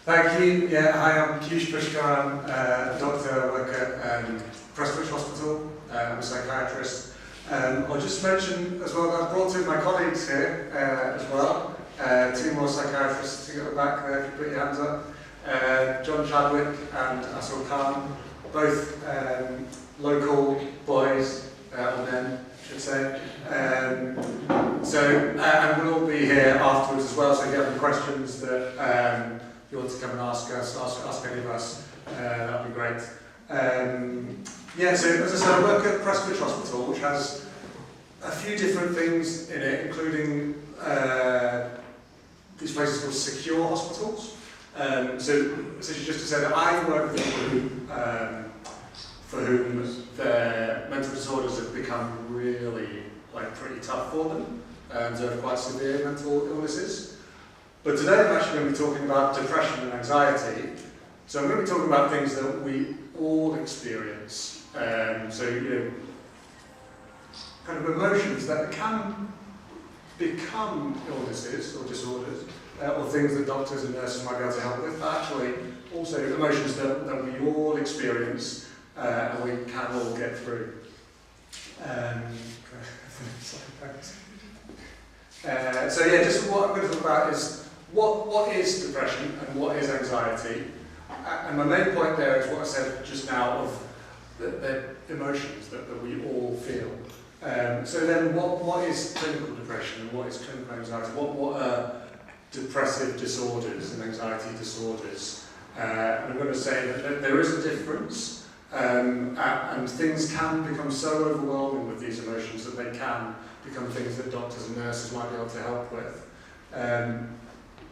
Thank you. Yeah, hi, I'm Pushkar. I'm a doctor. I work at Deeplish Hospital. I'm a psychiatrist. I'll just mention as well that I've brought two of my colleagues here as well. Two more psychiatrists at the back there, if you put your hands up. John Chadwick and Asul Khan, both local boys, or men, I should say. And we'll all be here afterwards as well, so if you have any questions that you want to come and ask us, ask any of us, that would be great. So as I said, I work at Pushkar Hospital, which has a few different things in it, including these places called secure hospitals. So just to say that I work with people for whom their mental disorders have become really pretty tough for them, and they have quite severe mental illnesses. But today I'm actually going to be talking about depression and anxiety. So I'm going to be talking about things that we all experience. Kind of emotions that can become illnesses or disorders, or things that doctors and nurses might be able to help with, but actually also emotions that we all experience and we can all get through. Just what I'm going to talk about is what is depression and what is anxiety. And my main point there is what I said just now of the emotions that we all feel. So then what is clinical depression and what is clinical anxiety? What are depressive disorders and anxiety disorders? And I'm going to say that there is a difference, and things can become so overwhelming with these emotions that they can become things that doctors and nurses might be able to help with.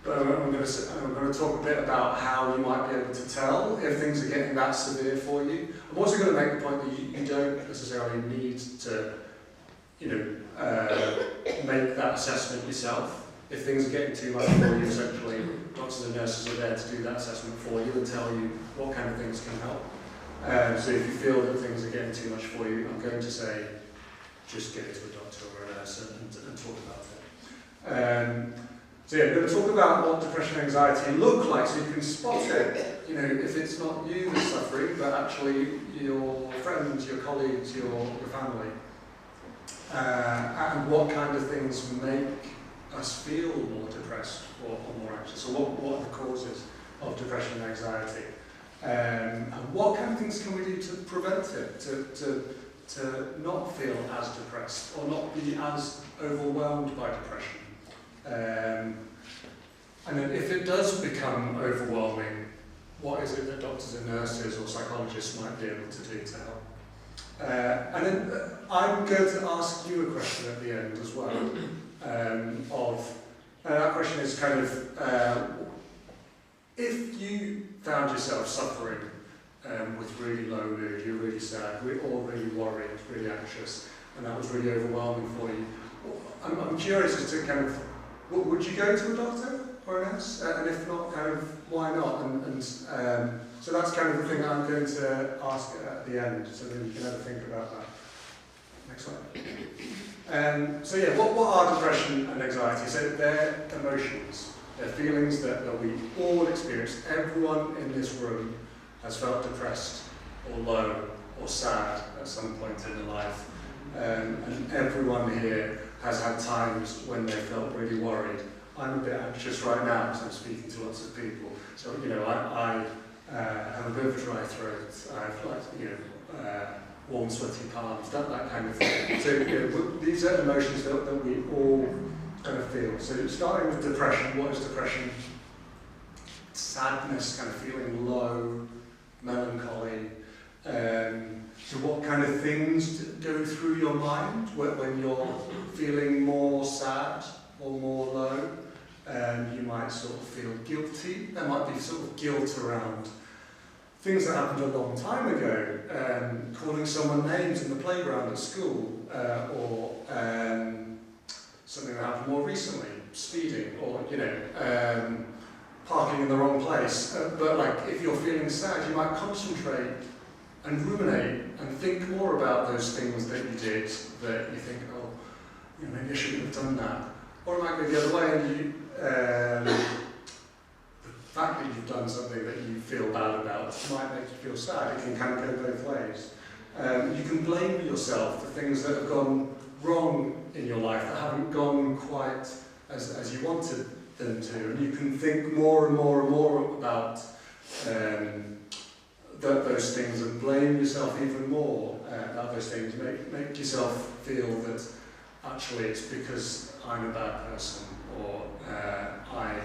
But I'm going to talk a bit about how you might be able to tell if things are getting that severe for you. I'm also going to make the point that you don't necessarily need to, make that assessment yourself. If things are getting too much for you, essentially, doctors and nurses are there to do that assessment for you and tell you what kind of things can help. So if you feel that things are getting too much for you, I'm going to say, just get it to a doctor or a nurse and talk about it. I'm going to talk about what depression and anxiety look like so you can spot it. If it's not you that's suffering, but actually your friends, your colleagues, your family. And what kind of things make us feel more depressed or more anxious. So what are the causes of depression and anxiety? And what kind of things can we do to prevent it, to not feel as depressed or not be as overwhelmed by depression? And then if it does become overwhelming, what is it that doctors and nurses or psychologists might be able to do to help? And then I'm going to ask you a question at the end as well. That question is kind of, if you found yourself suffering with really low mood, you're really sad, or really worried, really anxious, and that was really overwhelming for you, I'm curious as to kind of, would you go to a doctor or a nurse? And if not, kind of, why not? So that's kind of the thing I'm going to ask at the end, so then you can have a think about that. Next one. What are depression and anxiety? So they're emotions. They're feelings that we all experience. Everyone in this room has felt depressed or low or sad at some point in their life. And everyone here has had times when they felt really worried. I'm a bit anxious right now because I'm speaking to lots of people. So, I have a bit of a dry throat. I have warm, sweaty palms, that kind of thing. So, these are emotions that we all kind of feel. So, starting with depression, what is depression? Sadness, kind of feeling low, melancholy. So what kind of things go through your mind when you're feeling more sad or more low? You might sort of feel guilty. There might be sort of guilt around things that happened a long time ago, calling someone names in the playground at school, or something that happened more recently, speeding, or parking in the wrong place. But if you're feeling sad, you might concentrate and ruminate and think more about those things that you did that you think, maybe I shouldn't have done that. Or it might go the other way and you fact that you've done something that you feel bad about might make you feel sad. It can kind of go both ways. You can blame yourself for things that have gone wrong in your life, that haven't gone quite as you wanted them to, and you can think more and more and more about those things and blame yourself even more about those things. Make yourself feel that actually it's because I'm a bad person, or I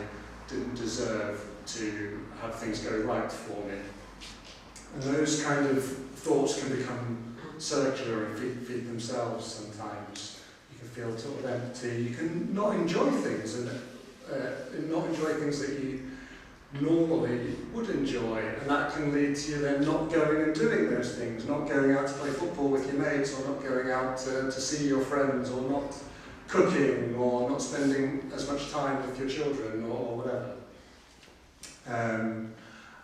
didn't deserve to have things go right for me. And those kind of thoughts can become circular and feed themselves sometimes. You can feel sort of empty. You can not enjoy things and not enjoy things that you normally would enjoy, and that can lead to you then not going and doing those things, not going out to play football with your mates, or not going out to see your friends, or not cooking, or not spending as much time with your children, or whatever.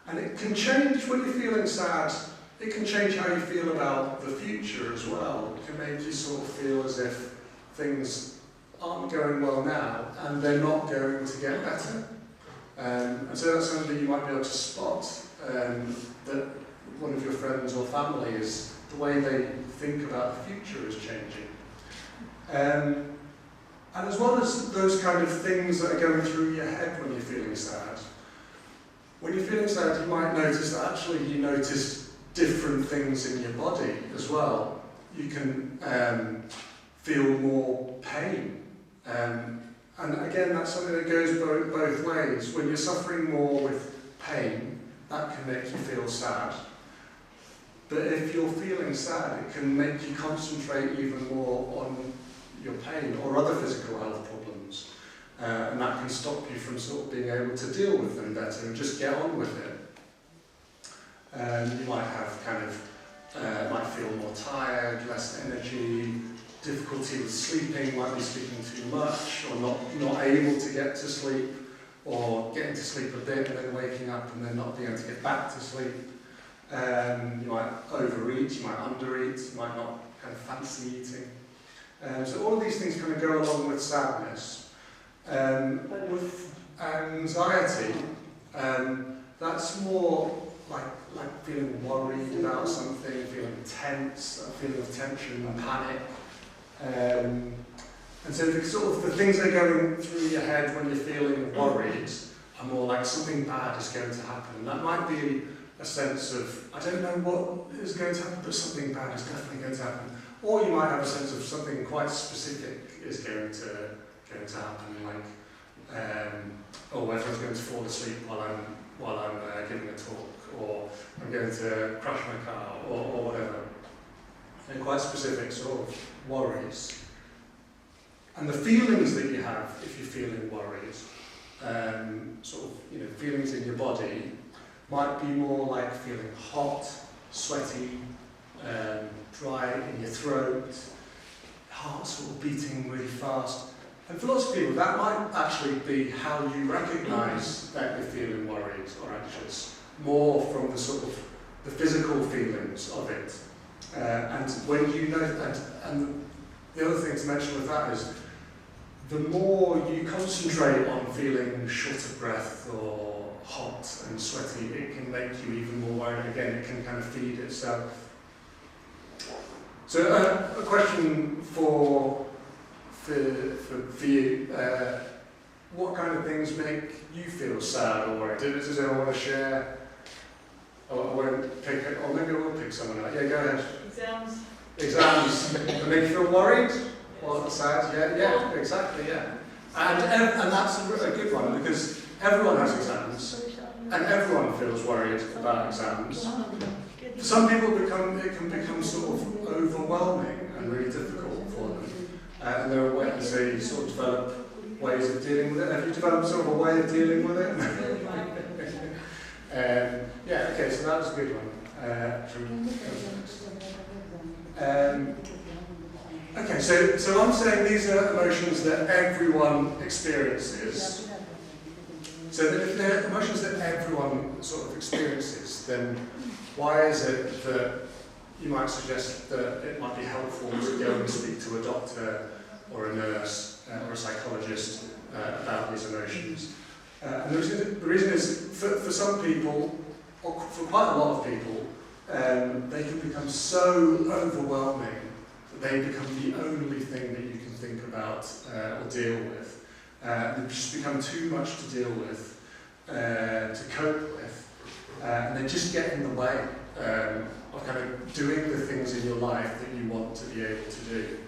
And it can change when you're feeling sad. It can change how you feel about the future as well. It can make you sort of feel as if things aren't going well now, and they're not going to get better. And so that's something that you might be able to spot, that one of your friends or family is, the way they think about the future is changing. And as well as those kind of things that are going through your head when you're feeling sad, when you're feeling sad, you might notice that actually you notice different things in your body as well. You can feel more pain. And again, that's something that goes both ways. When you're suffering more with pain, that can make you feel sad. But if you're feeling sad, it can make you concentrate even more on your pain or other physical health problems. And that can stop you from sort of being able to deal with them better and just get on with it. You might have might feel more tired, less energy, difficulty with sleeping, might be sleeping too much, or not able to get to sleep, or getting to sleep a bit and then waking up and then not being able to get back to sleep. You might overeat, you might undereat, you might not kind of fancy eating. So all of these things kind of go along with sadness. With anxiety, that's more like feeling worried about something, feeling tense, a feeling of tension and panic. And so the things that are going through your head when you're feeling worried are more like something bad is going to happen. And that might be a sense of, I don't know what is going to happen, but something bad is definitely going to happen. Or you might have a sense of something quite specific is going to happen, like, oh, everyone's going to fall asleep while I'm giving a talk, or I'm going to crash my car, or whatever. And quite specific sort of worries. And the feelings that you have if you're feeling worried, feelings in your body, might be more like feeling hot, sweaty, dry in your throat, heart sort of beating really fast. And for lots of people, that might actually be how you recognise that you're feeling worried or anxious, more from the sort of the physical feelings of it. And when you know, and the other thing to mention with that is, the more you concentrate on feeling short of breath or hot and sweaty, it can make you even more worried. Again, it can kind of feed itself. So a question for you, what kind of things make you feel sad or worried? Does anyone want to share? I won't pick it, or maybe I will pick someone out. Yeah, go ahead. Exams. Exams. They make you feel worried? Or sad? Yeah, exactly, yeah. And that's a good one, because everyone has exams, and everyone feels worried about exams. For some people, it can become sort of overwhelming and really difficult for them. And there are ways they sort of develop ways of dealing with it. Have you developed sort of a way of dealing with it? Yeah, okay, so that was a good one. Okay, so I'm saying these are emotions that everyone experiences. So that if they're emotions that everyone sort of experiences, then why is it that you might suggest that it might be helpful to go and speak to a doctor or a nurse or a psychologist about these emotions? And the reason is, for some people, or for quite a lot of people, they can become so overwhelming that they become the only thing that you can think about or deal with. They just become too much to deal with, to cope with, and they just get in the way of kind of doing the things in your life that you want to be able to do.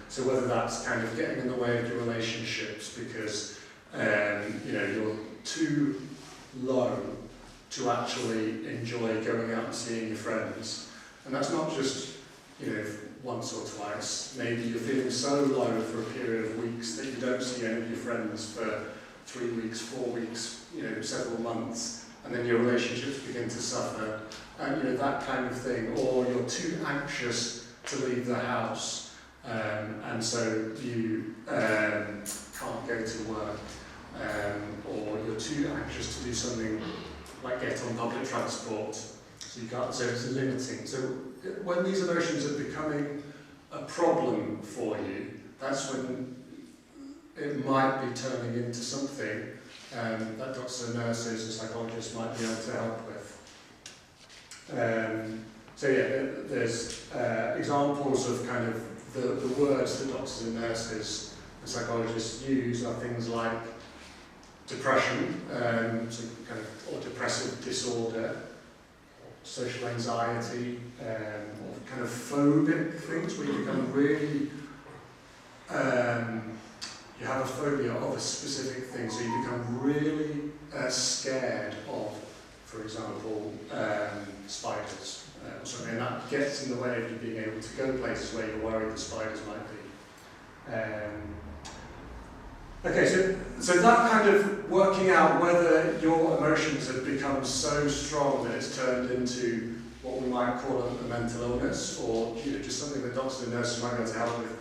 So whether that's kind of getting in the way of your relationships because you're too low to actually enjoy going out and seeing your friends, and that's not just once or twice. Maybe you're feeling so low for a period of weeks that you don't see any of your friends for 3 weeks, 4 weeks, several months, and then your relationships begin to suffer, and that kind of thing. Or you're too anxious to leave the house, and so you can't go to work, or you're too anxious to do something like get on public transport, so you can't. So it's limiting. So when these emotions are becoming a problem for you, that's when it might be turning into something that doctors and nurses and psychologists might be able to help with. There's examples of kind of the words that doctors and nurses and psychologists use are things like depression, or depressive disorder, social anxiety, or kind of phobic things where you become really, you have a phobia of a specific thing, so you become really scared of, for example, spiders or something, and that gets in the way of you being able to go places where you're worried the spiders might be. So that kind of working out whether your emotions have become so strong that it's turned into what we might call a mental illness, or just something that doctors and nurses might be able to help with.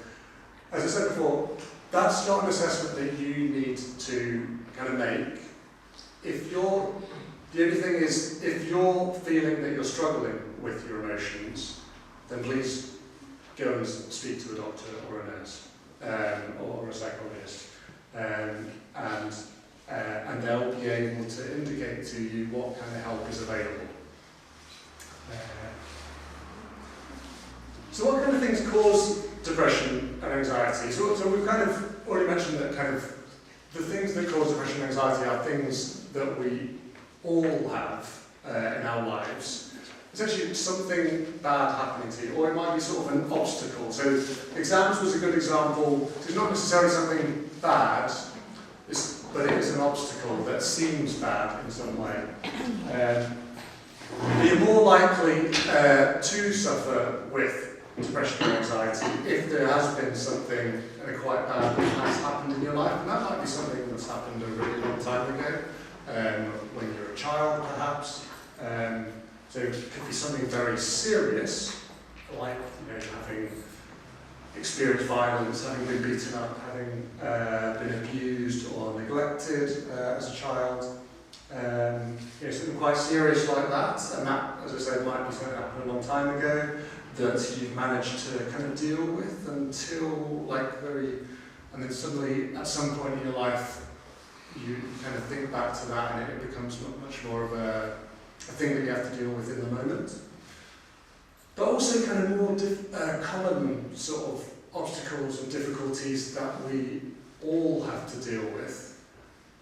As I said before, that's not an assessment that you need to kind of make. The only thing is, if you're feeling that you're struggling with your emotions, then please go and speak to a doctor or a nurse or a psychologist. And they'll be able to indicate to you what kind of help is available. So what kind of things cause depression and anxiety? So we've kind of already mentioned that kind of the things that cause depression and anxiety are things that we all have in our lives. It's actually something bad happening to you, or it might be sort of an obstacle. So exams was a good example. It's not necessarily something bad, but it is an obstacle that seems bad in some way. You're more likely to suffer with depression or anxiety if there has been something quite bad that has happened in your life, and that might be something that's happened a really long time ago, when you're a child perhaps. So it could be something very serious, like having experienced violence, having been beaten up, having been abused or neglected as a child. Something quite serious like that, and that, as I said, might be something that happened a long time ago that you've managed to kind of deal with until and then suddenly at some point in your life you kind of think back to that and it becomes much more of a thing that you have to deal with in the moment. But also kind of more common sort of obstacles and difficulties that we all have to deal with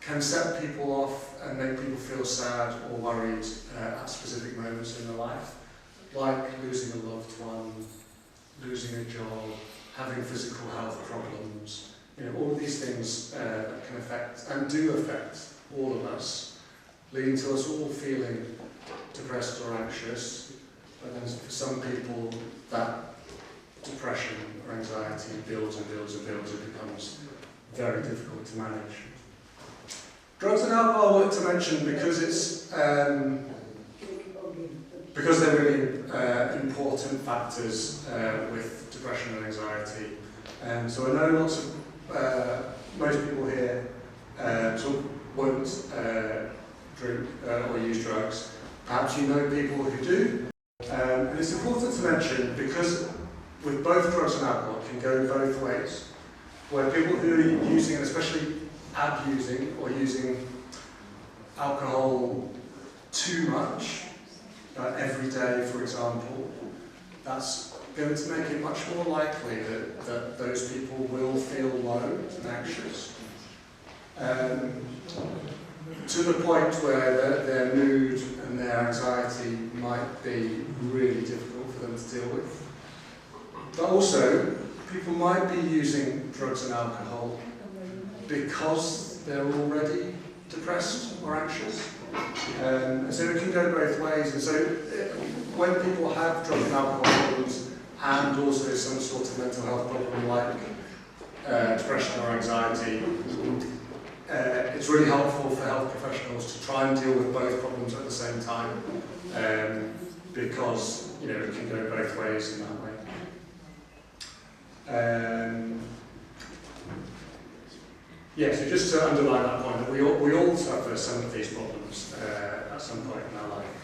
can set people off and make people feel sad or worried at specific moments in their life, like losing a loved one, losing a job, having physical health problems. All of these things can affect and do affect all of us, leading to us all feeling depressed or anxious. But then for some people, that depression or anxiety builds and builds and builds. It becomes very difficult to manage. Drugs and alcohol I wanted to mention because it's because they're really important factors with depression and anxiety. So I know lots of most people here won't drink or use drugs. Perhaps you know people who do. And it's important to mention because with both drugs and alcohol it can go both ways. Where people who are using, and especially abusing or using alcohol too much, every day, for example, that's going to make it much more likely that those people will feel low and anxious. To the point where their mood and their anxiety might be really difficult for them to deal with. But also, people might be using drugs and alcohol because they're already depressed or anxious. And so it can go both ways. And so when people have drug and alcohol problems and also some sort of mental health problem like depression or anxiety, it's really helpful for health professionals to try and deal with both problems at the same time, because it can go both ways in that way. So just to underline that point, that we all suffer some of these problems at some point in our life.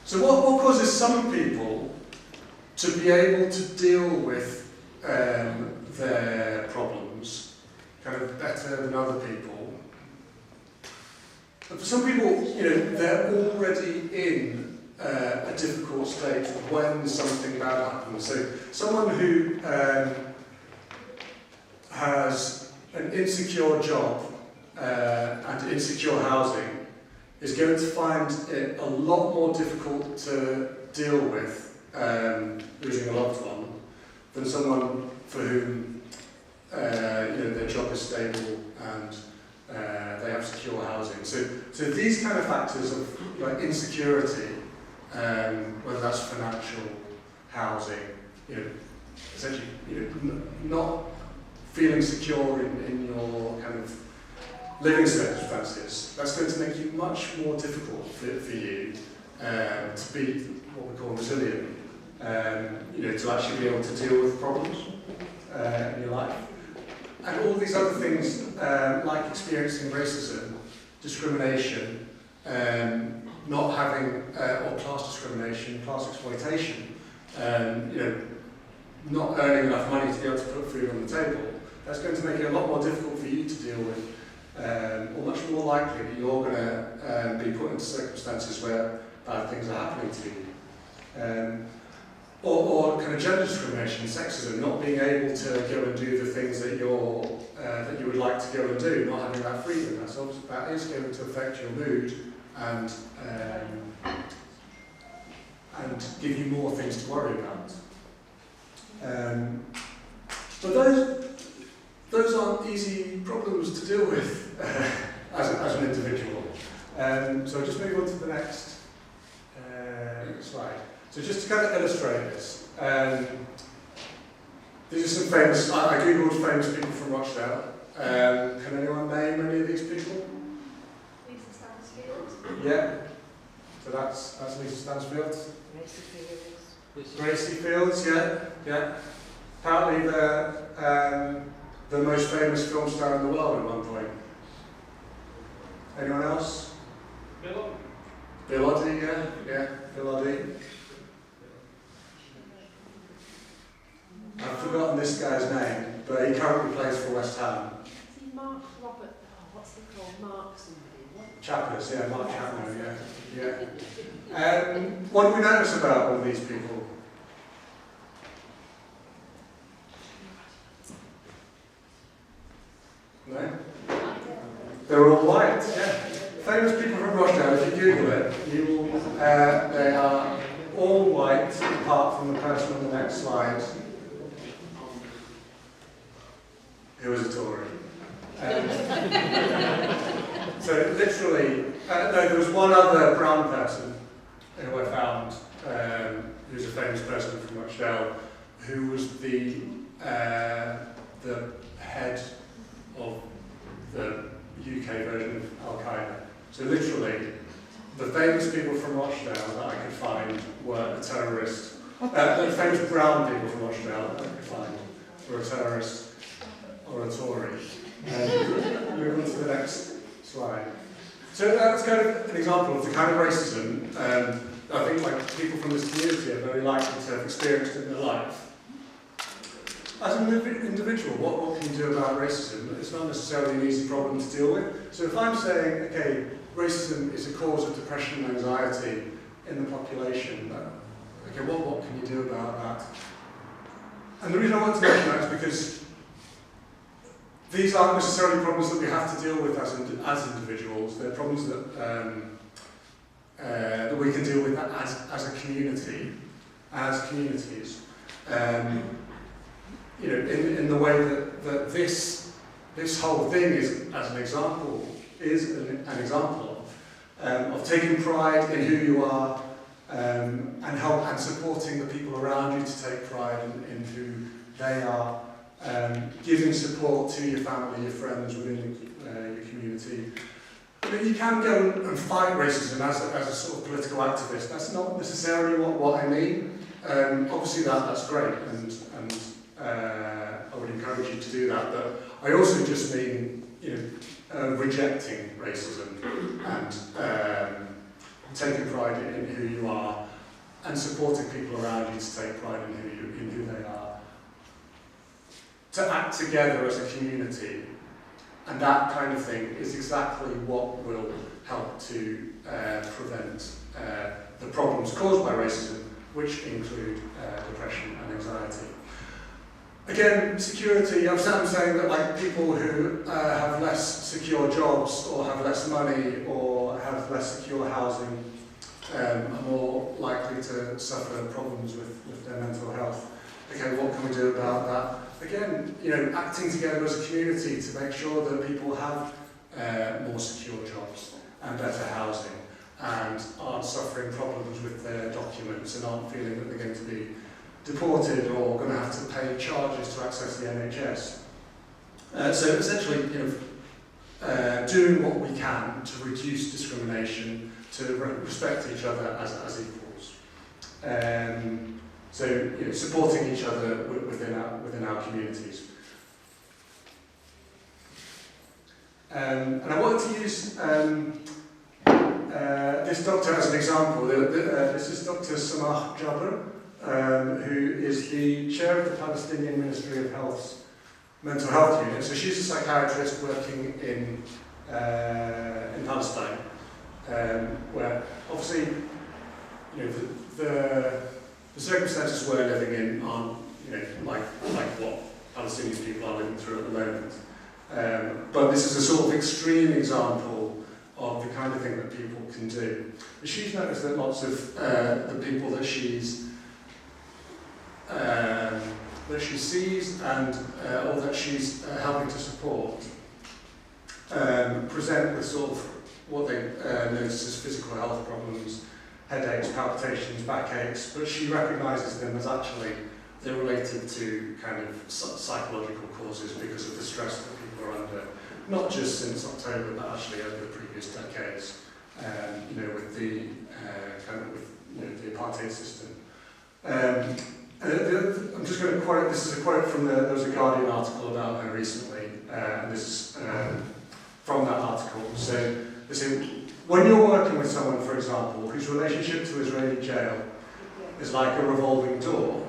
So what causes some people to be able to deal with their problems kind of better than other people? But for some people, they're already in a difficult state when something bad happens. So someone who has an insecure job and insecure housing is going to find it a lot more difficult to deal with losing a loved one than someone for whom their job is stable and they have secure housing. So these kind of factors of like insecurity, whether that's financial, housing, essentially not feeling secure in your kind of living circumstances, that's going to make you much more difficult for you to be what we call resilient, to actually be able to deal with problems in your life. And all these other things, like experiencing racism, discrimination, not having, or class discrimination, class exploitation, not earning enough money to be able to put food on the table, that's going to make it a lot more difficult for you to deal with, or much more likely that you're going to be put into circumstances where bad things are happening to you. Or kind of gender discrimination, sexism, not being able to go and do the things that that you would like to go and do, not having that freedom. That is going to affect your mood and give you more things to worry about. But those aren't easy problems to deal with as an individual. So I'll just move on to the next slide. So just to kind of illustrate this, these are some famous, I googled famous people from Rochdale. Can anyone name any of these people? Lisa Stansfield. Yeah. So that's Lisa Stansfield. Gracie Fields, yeah. Apparently the most famous film star in the world at one point. Anyone else? Bill Oddie, yeah, Bill Oddie. I've forgotten this guy's name, but he currently plays for West Ham. Is he Mark Robert? Oh, what's he called? Mark somebody? Chappers, yeah, Mark Chapman, yeah. What do we notice about all these people? No? They're all white, yeah. Famous people from Rochdale, if you Google it, they are all white, apart from the person on the next slide, who was a Tory. So literally, no, there was one other brown person who I found, who's a famous person from Rochdale, who was the head of the UK version of Al-Qaeda. So literally, the famous people from Rochdale that I could find were a terrorist. The famous brown people from Rochdale that I could find were a terrorist or a Tory. Move on to the next slide. So that's kind of an example of the kind of racism I think like people from this community are very likely to have experienced in their life. as an individual, what can you do about racism? It's not necessarily an easy problem to deal with. So if I'm saying, okay, racism is a cause of depression and anxiety in the population, okay, what can you do about that? And the reason I want to mention that is because these aren't necessarily problems that we have to deal with as individuals. They're problems that we can deal with as a community, as communities. You know, in the way that this whole thing is, as an example, is an example of taking pride in who you are, and supporting the people around you to take pride in who they are, giving support to your family, your friends within your community. But you can go and fight racism as a sort of political activist. That's not necessarily what I mean. Obviously that's great, and I would encourage you to do that. But I also just mean, you know, rejecting racism and taking pride in who you are, and supporting people around you to take pride in who they are. To act together as a community, and that kind of thing is exactly what will help to prevent the problems caused by racism, which include depression and anxiety. Again, security, I'm saying that like people who have less secure jobs or have less money or have less secure housing are more likely to suffer problems with their mental health. Okay, what can we do about that? Again, you know, acting together as a community to make sure that people have more secure jobs and better housing and aren't suffering problems with their documents and aren't feeling that they're going to be deported or going to have to pay charges to access the NHS. So essentially, you know, doing what we can to reduce discrimination, to respect each other as equals. So, you know, supporting each other within our communities. And I wanted to use this doctor as an example. This is Dr. Samah Jabr, who is the chair of the Palestinian Ministry of Health's Mental Health Unit. So she's a psychiatrist working in Palestine, where obviously, you know, the circumstances we're living in aren't, you know, like what Palestinian people are living through at the moment. But this is a sort of extreme example of the kind of thing that people can do. But she's noticed that lots of the people that she sees and or that she's helping to support present with sort of what they notice as physical health problems, headaches, palpitations, backaches, but she recognises them as actually they're related to kind of psychological causes because of the stress that people are under, not just since October, but actually over the previous decades. You know, with the the apartheid system. I'm just going to quote. This is a quote from there was a Guardian article about her recently, and this is from that article. So they say, when you're working with someone, for example, whose relationship to Israeli jail is like a revolving door,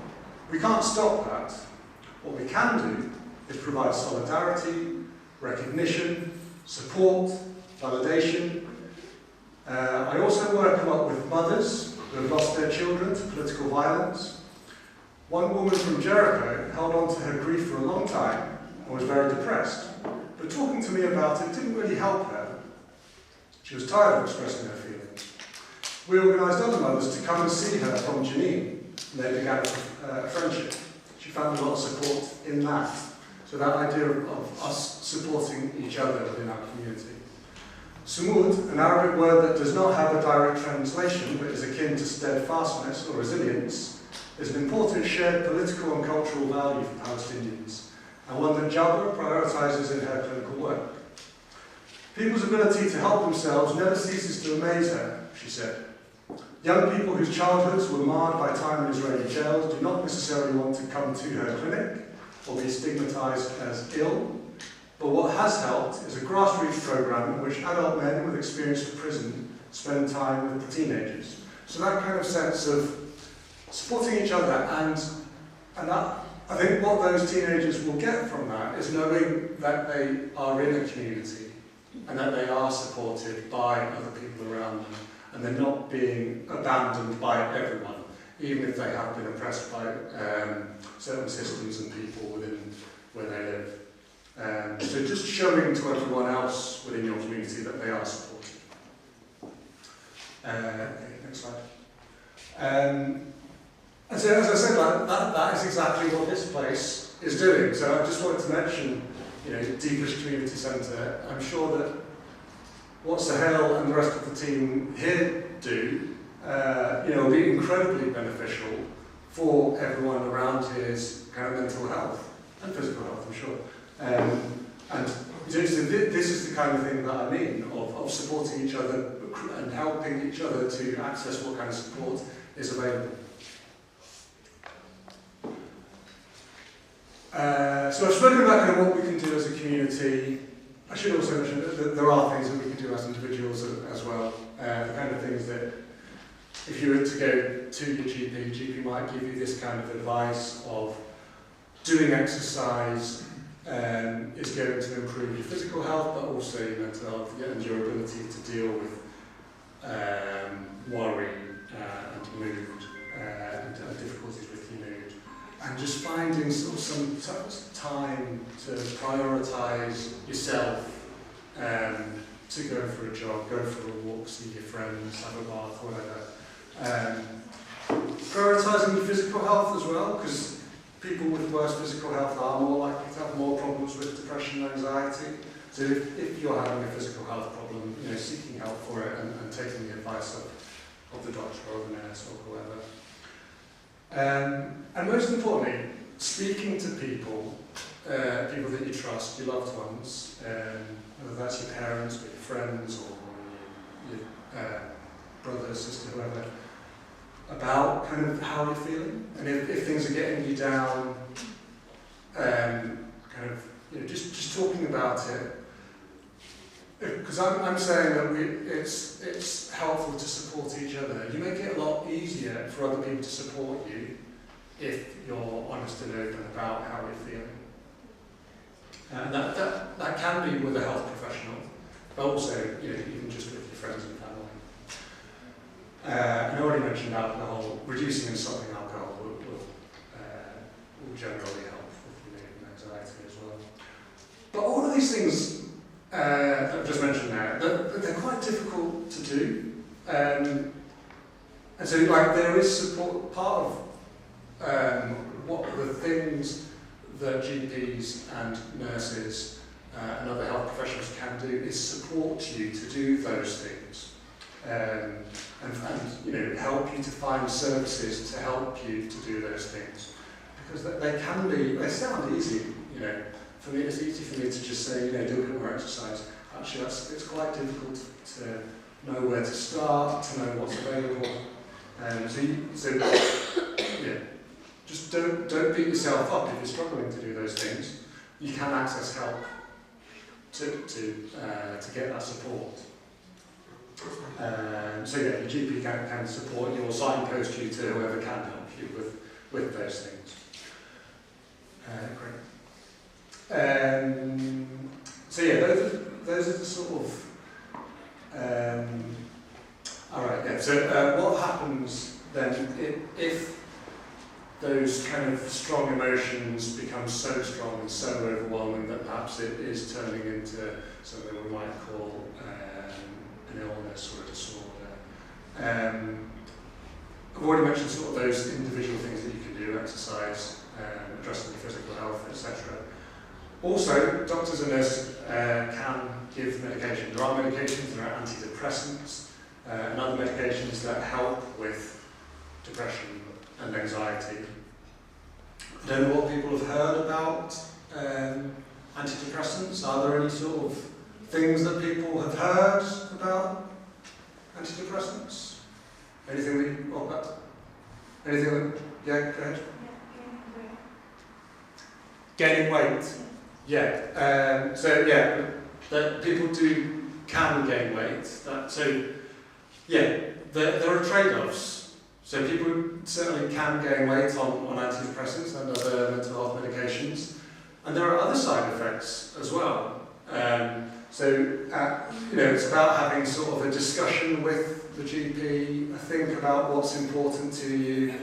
we can't stop that. What we can do is provide solidarity, recognition, support, validation. I also work a lot with mothers who have lost their children to political violence. One woman from Jericho held on to her grief for a long time and was very depressed, but talking to me about it didn't really help her. She was tired of expressing her feelings. We organised other mothers to come and see her from Jenin, and they began a friendship. She found a lot of support in that. So that idea of us supporting each other within our community. Sumud, an Arabic word that does not have a direct translation but is akin to steadfastness or resilience, is an important shared political and cultural value for Palestinians, and one that Jabr prioritises in her clinical work. People's ability to help themselves never ceases to amaze her, she said. Young people whose childhoods were marred by time in Israeli jails do not necessarily want to come to her clinic or be stigmatised as ill, but what has helped is a grassroots programme in which adult men with experience of prison spend time with the teenagers. So that kind of sense of supporting each other and that I think what those teenagers will get from that is knowing that they are in a community and that they are supported by other people around them and they're not being abandoned by everyone, even if they have been oppressed by certain systems and people within where they live. So just showing to everyone else within your community that they are supported. Okay, next slide. And so, as I said, that is exactly what this place is doing. So I just wanted to mention, Deeplish Community Centre. I'm sure that what Sahel and the rest of the team here do, will be incredibly beneficial for everyone around here's kind of mental health and physical health, I'm sure. And so this is the kind of thing that I mean of supporting each other and helping each other to access what kind of support is available. So I've spoken about kind of what we can do as a community. I should also mention that there are things that we can do as individuals as well. The kind of things that if you were to go to your GP might give you this kind of advice of doing exercise is going to improve your physical health, but also your mental health and your ability to deal with worry and mood and difficulties with your mood. And just finding sort of some time to prioritise yourself, to go for a jog, go for a walk, see your friends, have a bath, whatever. Prioritising your physical health as well, because people with worse physical health are more likely to have more problems with depression and anxiety. So if you're having a physical health problem, seeking help for it and taking the advice of the doctor or the nurse or whoever. And most importantly, speaking to people that you trust, your loved ones, whether that's your parents or your friends or your brother, sister, whoever, about kind of how you're feeling. And if things are getting you down, just talking about it. Because I'm saying that it's helpful to support each other. You make it a lot easier for other people to support you if you're honest and open about how you're feeling. And that can be with a health professional, but also even just with your friends and family. And I already mentioned alcohol. Reducing and stopping alcohol will generally help with your mood and anxiety as well. But all of these things that I've just mentioned now, they're quite difficult to do. And so there is support. Part of what the things that GPs and nurses and other health professionals can do is support you to do those things. And help you to find services to help you to do those things. Because they sound easy, For me, it's easy for me to just say, do a bit more exercise. Actually, it's quite difficult to know where to start, to know what's available. Just don't beat yourself up if you're struggling to do those things. You can access help to get that support. Your GP can support you or signpost you to whoever can help you with those things. Great. Those are the sort of. What happens then if those kind of strong emotions become so strong and so overwhelming that perhaps it is turning into something we might call an illness or a disorder. I've already mentioned sort of those individual things that you can do, exercise, addressing your physical health, etc. Also, doctors and nurses can give medication. There are medications, there are antidepressants, and other medications that help with depression and anxiety. I don't know what people have heard about antidepressants. Are there any sort of things that people have heard about antidepressants? Anything that you want about? Anything that, yeah, go ahead. Gaining weight. Yeah. That people can gain weight. There are trade-offs. So people certainly can gain weight on antidepressants and other mental health medications. And there are other side effects as well. It's about having sort of a discussion with the GP, think about what's important to you.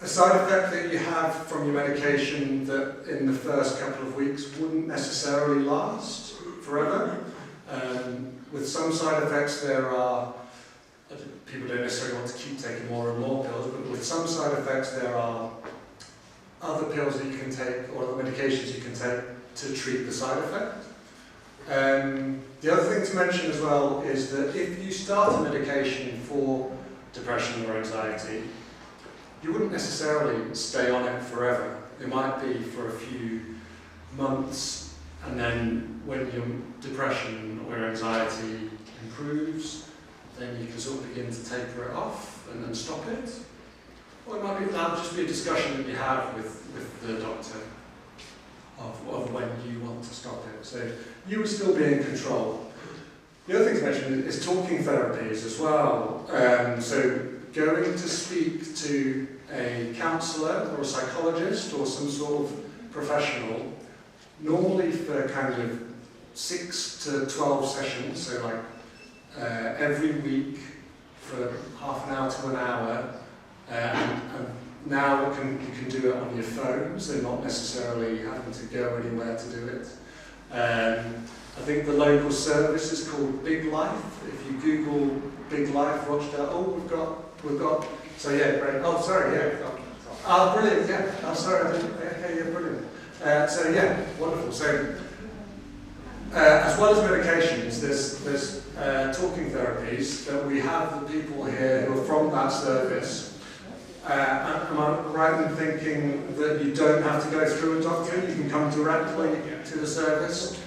A side effect that you have from your medication that in the first couple of weeks wouldn't necessarily last forever. With some side effects people don't necessarily want to keep taking more and more pills, but with some side effects there are other pills that you can take or other medications you can take to treat the side effect. The other thing to mention as well is that if you start a medication for depression or anxiety, you wouldn't necessarily stay on it forever. It might be for a few months, and then when your depression or anxiety improves, then you can sort of begin to taper it off and then stop it. Or it might just be a discussion that you have with the doctor of when you want to stop it. So you will still be in control. The other thing to mention is talking therapies as well. So going to speak to a counsellor or a psychologist or some sort of professional, normally for kind of 6 to 12 sessions, so like every week for half an hour to an hour, and now you can do it on your phone, so not necessarily having to go anywhere to do it. I think the local service is called Big Life. If you Google Big Life, we've got. So yeah, great. Oh, sorry, yeah. Oh, brilliant. Yeah. Oh, sorry. Okay, yeah, brilliant. So yeah, wonderful. So as well as medications, there's talking therapies that we have the people here who are from that service. Am I right in thinking that you don't have to go through a doctor? You can come directly to the service.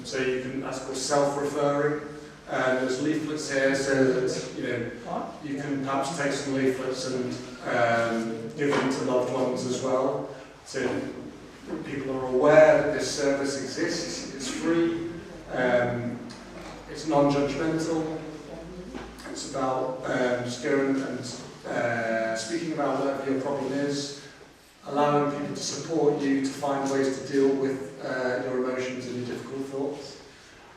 So that's called self-referring. There's leaflets here so that you can perhaps take some leaflets and give them to loved ones as well. So people are aware that this service exists. It's free. It's non-judgmental. It's about just going and speaking about whatever your problem is, allowing people to support you to find ways to deal with your emotions and your difficult thoughts.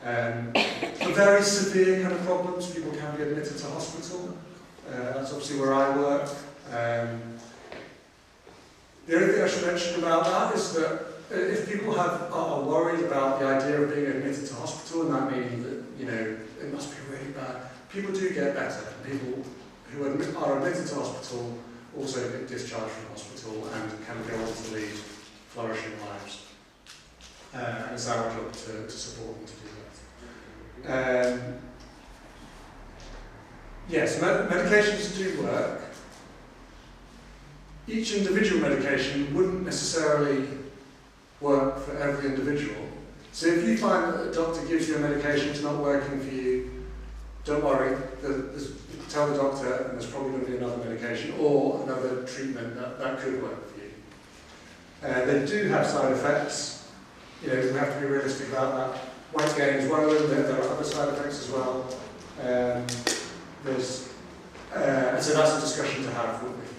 For very severe kind of problems, people can be admitted to hospital. That's obviously where I work. The only thing I should mention about that is that if people are worried about the idea of being admitted to hospital, and that means that it must be really bad, people do get better. People who are admitted to hospital also get discharged from hospital and can go on to lead flourishing lives. And it's our job to support them to do that. Yes, medications do work. Each individual medication wouldn't necessarily work for every individual. So if you find that a doctor gives you a medication that's not working for you, don't worry. Tell the doctor, and there's probably going to be another medication or another treatment that could work for you. They do have side effects. We have to be realistic about that. Weight gain is one of them. There are other side effects as well. So that's a discussion to have with